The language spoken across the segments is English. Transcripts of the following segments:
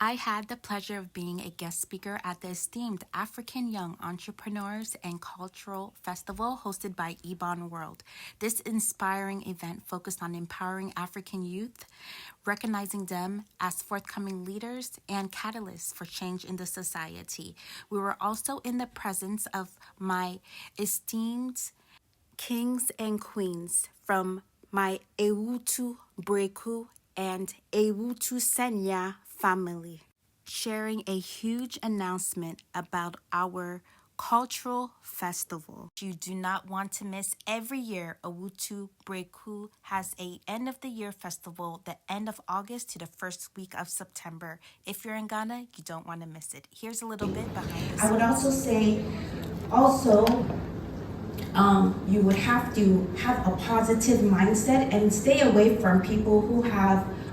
I had the pleasure of being a guest speaker at the esteemed African Young Entrepreneurs and Cultural Festival hosted by Ibonworld. This inspiring event focused on empowering African youth, recognizing them as forthcoming leaders and catalysts for change in the society. We were also in the presence of my esteemed kings and queens from my Awutu Breku and Awutu Senya family, sharing a huge announcement about our cultural festival. You do not want to miss. Every year, Awutu Breku has a end of the year festival, the end of August to the first week of September. If you're in Ghana, you don't want to miss it. Here's a little bit behind the scenes. I would also say, you would have to have a positive mindset and stay away from people who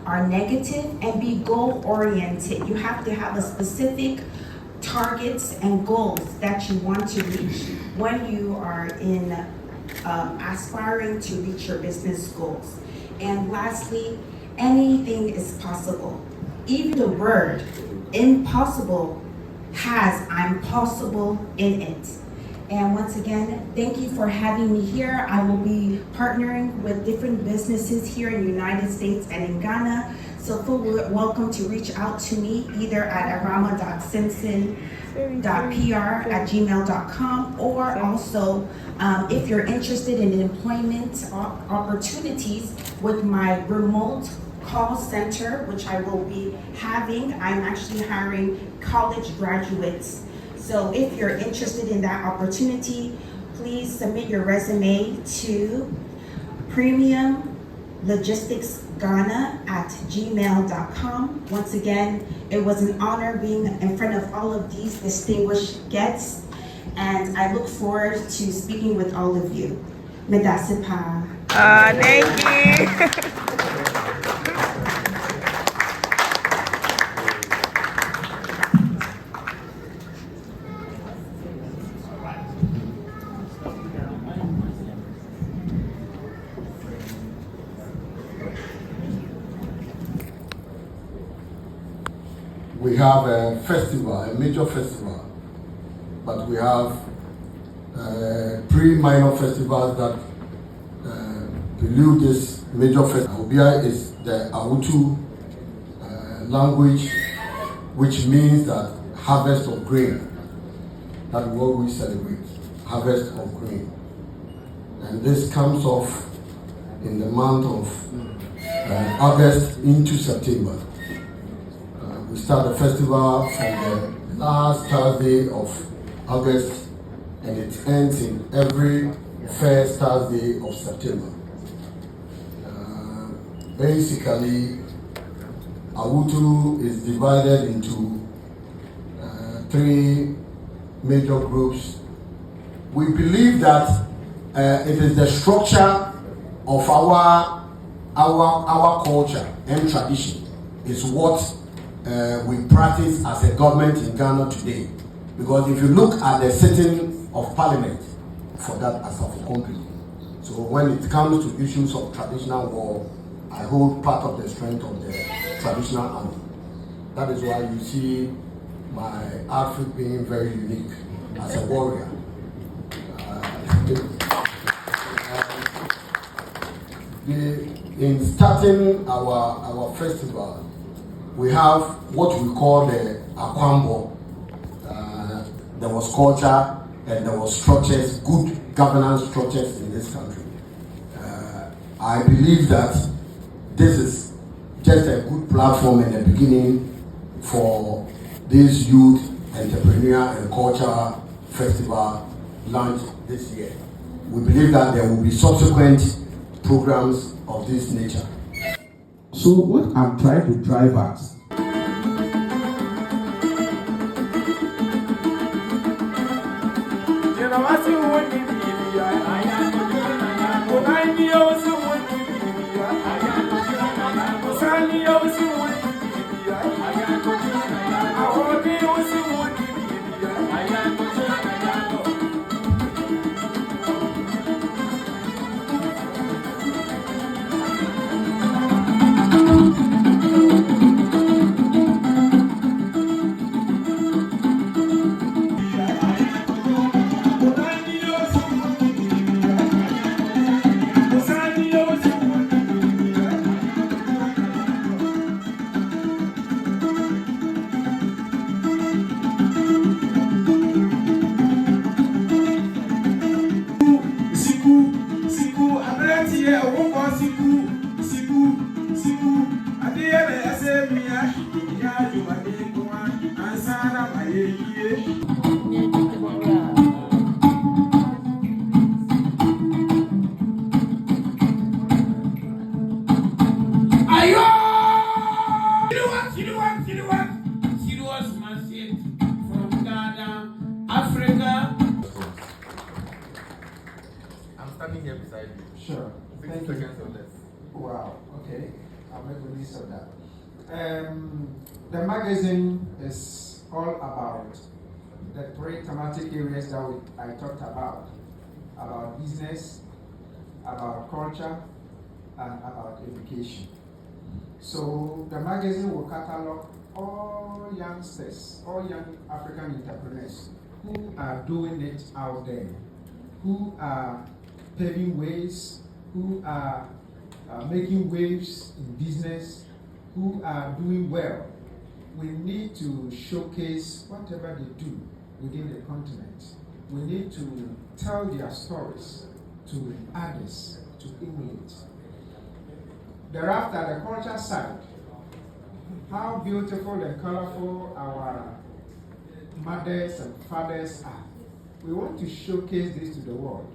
are negative and be goal oriented. You have to have a specific targets and goals that you want to reach when you are in aspiring to reach your business goals. And lastly, anything is possible. Even the word impossible has I'm possible in it. And once again, thank you for having me here. I will be partnering with different businesses here in the United States and in Ghana. So feel welcome to reach out to me either at awurama.simpson.pr@gmail.com, or also if you're interested in employment opportunities with my remote call center, which I will be having. I'm actually hiring college graduates. So if you're interested in that opportunity, please submit your resume to premiumlogisticsghana@gmail.com. Once again, it was an honor being in front of all of these distinguished guests, and I look forward to speaking with all of you. Medasipa. Thank you. We have a festival, a major festival, but we have three minor festivals that prelude this major festival. Obia is the Awutu language, which means that harvest of grain. That's what we celebrate, harvest of grain. And this comes off in the month of August into September. We start the festival from the last Thursday of August, and it ends in every first Thursday of September. Basically, Awutu is divided into three major groups. We believe that it is the structure of our culture and tradition is what we practice as a government in Ghana today. Because if you look at the sitting of parliament for that as of a country, so when it comes to issues of traditional war, I hold part of the strength of the traditional army. That is why you see my outfit being very unique as a warrior. In starting our festival, we have what we call the Akwambo. There was culture and there was structures, good governance structures in this country. I believe that this is just a good platform in the beginning for this youth entrepreneur and culture festival launch this year. We believe that there will be subsequent programs of this nature. So what I'm trying to drive at From Ghana, Africa. I'm standing here beside you. Sure. 60 seconds or less. Wow, okay. I'll make a list of that. The magazine is all about the three thematic areas that I talked about business, about culture, and about education. So the magazine will catalog all youngsters, all young African entrepreneurs who are doing it out there, who are paving ways, who are making waves in business, who are doing well. We need to showcase whatever they do within the continent. We need to tell their stories to others, to emulate. Thereafter, the culture side. How beautiful and colorful our mothers and fathers are. We want to showcase this to the world.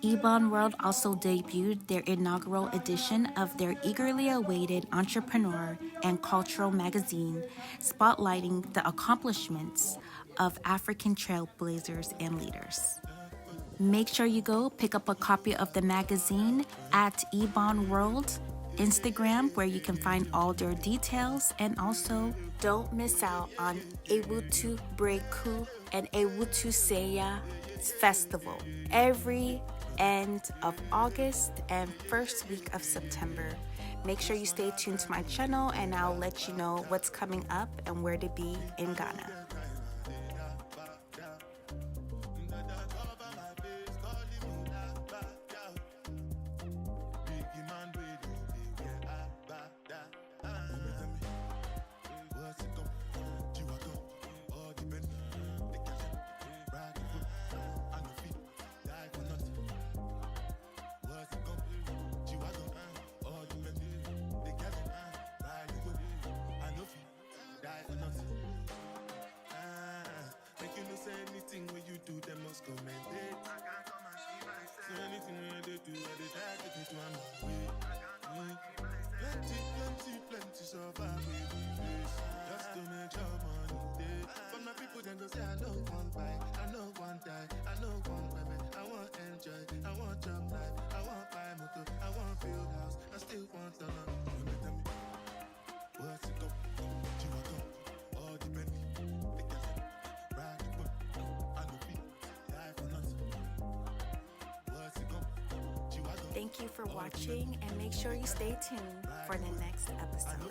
Ibonworld also debuted their inaugural edition of their eagerly awaited entrepreneur and cultural magazine, spotlighting the accomplishments of African trailblazers and leaders. Make sure you go pick up a copy of the magazine at Ibonworld Instagram, where you can find all their details, and also don't miss out on Awutu Breku and Awutu Seya Festival every end of August and first week of September. Make sure you stay tuned to my channel, and I'll let you know what's coming up and where to be in Ghana. Anything when you do, they must commend it. So anything when they do, they try to take me to another way. Plenty survive with the face. Just to make your money day. For my people, then go say, I know one buy, I know one die, I know one women. I want enjoy, I want job life, I want buy motor, I want build house, I still want the love. You may tell me, what's it go? You want go? All the Bentley, the gas, ride the boat. Thank you for watching, and make sure you stay tuned for the next episode.